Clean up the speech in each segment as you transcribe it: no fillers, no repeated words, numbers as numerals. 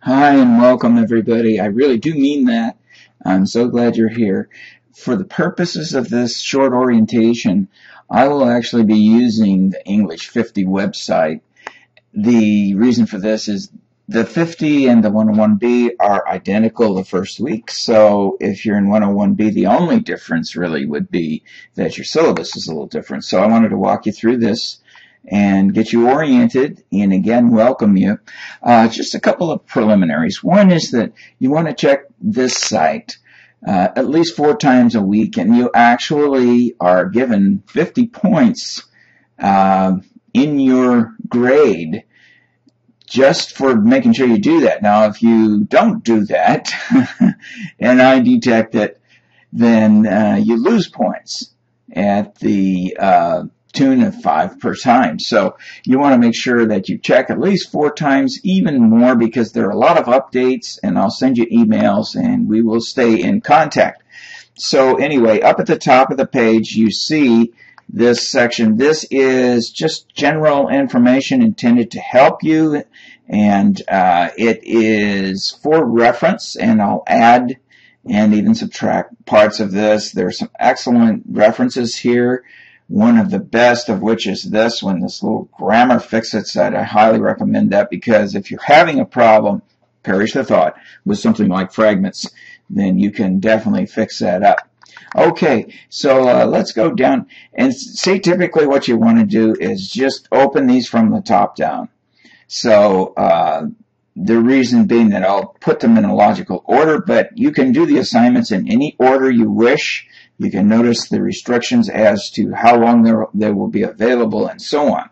Hi and welcome everybody. I really do mean that. I'm so glad you're here. For the purposes of this short orientation, I will actually be using the English 50 website. The reason for this is the 50 and the 101B are identical the first week, so if you're in 101B, the only difference really would be that your syllabus is a little different. So I wanted to walk you through this and get you oriented and again welcome you. Just a couple of preliminaries. One is that you want to check this site at least 4 times a week, and you actually are given 50 points in your grade just for making sure you do that. Now, if you don't do that and I detect it, then you lose points at the tune of 5 per time. So you want to make sure that you check at least 4 times, even more, because there are a lot of updates, and I'll send you emails and we will stay in contact. So anyway, up at the top of the page you see this section. This is just general information intended to help you, and it is for reference, and I'll add and even subtract parts of this. There are some excellent references here. One of the best of which is this one, this little grammar fix-it site. I highly recommend that, because if you're having a problem, perish the thought, with something like fragments, then you can definitely fix that up. Okay, so let's go down and see. Typically what you want to do is just open these from the top down. So the reason being that I'll put them in a logical order, but you can do the assignments in any order you wish. You can notice the restrictions as to how long they will be available and so on.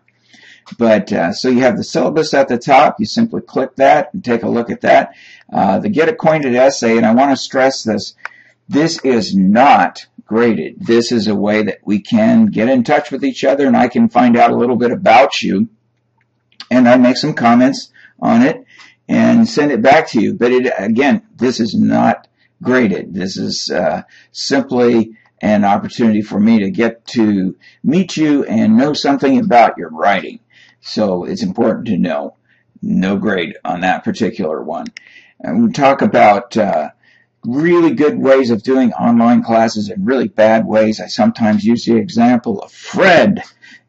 But so you have the syllabus at the top. You simply click that and take a look at that. The Get Acquainted essay, and I want to stress this, this is not graded. This is a way that we can get in touch with each other, and I can find out a little bit about you, and I make some comments on it and send it back to you. But again, this is not graded. This is simply an opportunity for me to get to meet you and know something about your writing. So it's important to know. No grade on that particular one. And we talk about really good ways of doing online classes and really bad ways. I sometimes use the example of Fred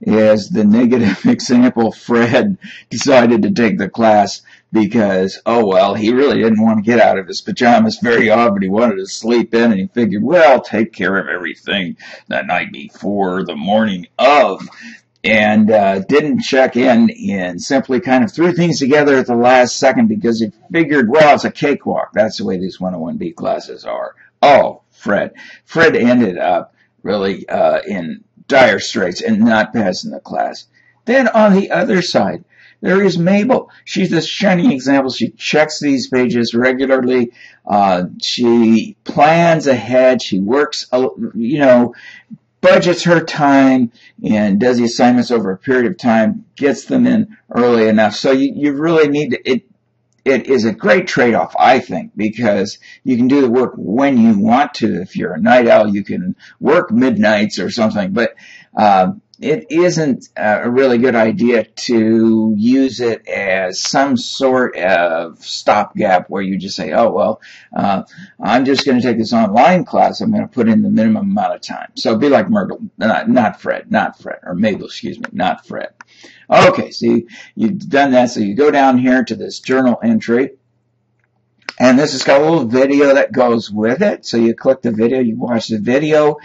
as the negative example. Fred decided to take the class because, oh well, he really didn't want to get out of his pajamas very often. He wanted to sleep in, and he figured, well, take care of everything the night before the morning of, and didn't check in and simply kind of threw things together at the last second because he figured, well, it's a cakewalk. That's the way these 101B classes are. Oh, Fred. Fred ended up really in dire straits and not passing the class. Then on the other side, there is Mabel. She's the shining example. She checks these pages regularly. She plans ahead. She works, budgets her time and does the assignments over a period of time, gets them in early enough. So you really need to, it is a great trade-off, I think, because you can do the work when you want to. If you're a night owl, you can work midnights or something, but it isn't a really good idea to use it as some sort of stopgap where you just say, oh, well, I'm just going to take this online class. I'm going to put in the minimum amount of time. So be like Myrtle, not Fred, or Mabel, excuse me, not Fred. Okay, so you've done that. So you go down here to this journal entry, and this has got a little video that goes with it. So you click the video, you watch the video,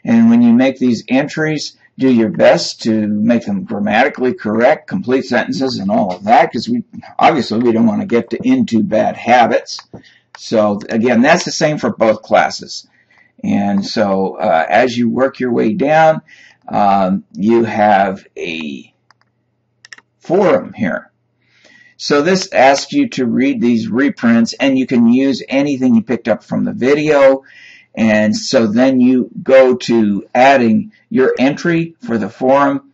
and when you make these entries, do your best to make them grammatically correct, complete sentences, and all of that, because obviously we don't want to get into bad habits. So again, that's the same for both classes. And so as you work your way down, you have a forum here. So this asks you to read these reprints, and you can use anything you picked up from the video. And so then you go to adding your entry for the forum,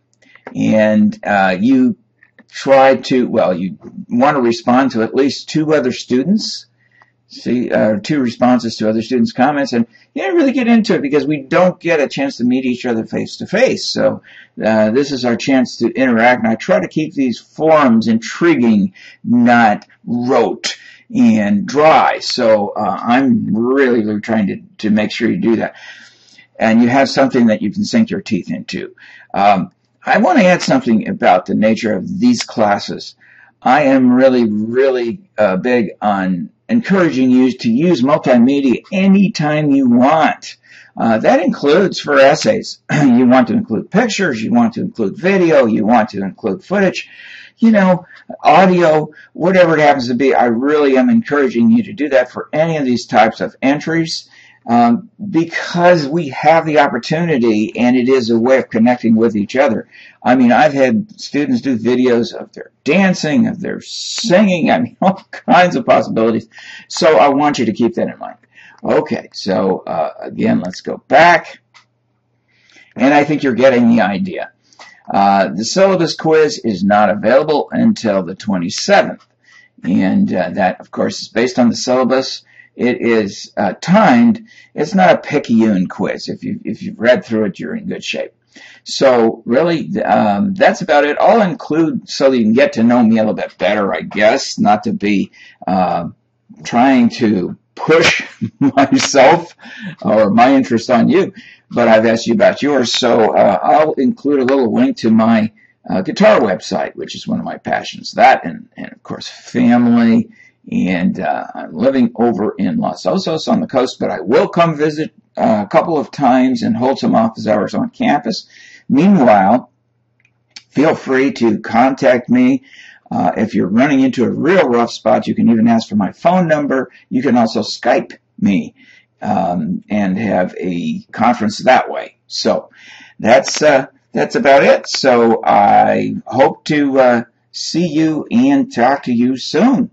and you try to, well, you want to respond to at least 2 other students. See, 2 responses to other students' comments, and you didn't really get into it because we don't get a chance to meet each other face to face. So this is our chance to interact, and I try to keep these forums intriguing, not rote. and dry. So I'm really trying to make sure you do that. And you have something that you can sink your teeth into. I want to add something about the nature of these classes. I am really big on encouraging you to use multimedia anytime you want. That includes for essays. You want to include pictures, you want to include video, you want to include footage, audio, whatever it happens to be. I really am encouraging you to do that for any of these types of entries. Because we have the opportunity, and it is a way of connecting with each other. I mean, I've had students do videos of their dancing, of their singing, I mean, all kinds of possibilities. So I want you to keep that in mind. Okay, so again, let's go back. And I think you're getting the idea. The syllabus quiz is not available until the 27th. And that, of course, is based on the syllabus. It is timed. It's not a picayune quiz. If you've read through it, you're in good shape. So really, that's about it. I'll include so that you can get to know me a little bit better, I guess, not to be trying to push myself or my interest on you, but I've asked you about yours. So I'll include a little link to my guitar website, which is one of my passions. That and of course, family. And I'm living over in Los Osos on the coast, but I will come visit a couple of times and hold some office hours on campus. Meanwhile, feel free to contact me. If you're running into a real rough spot, you can even ask for my phone number. You can also Skype me and have a conference that way. So that's about it. So I hope to see you and talk to you soon.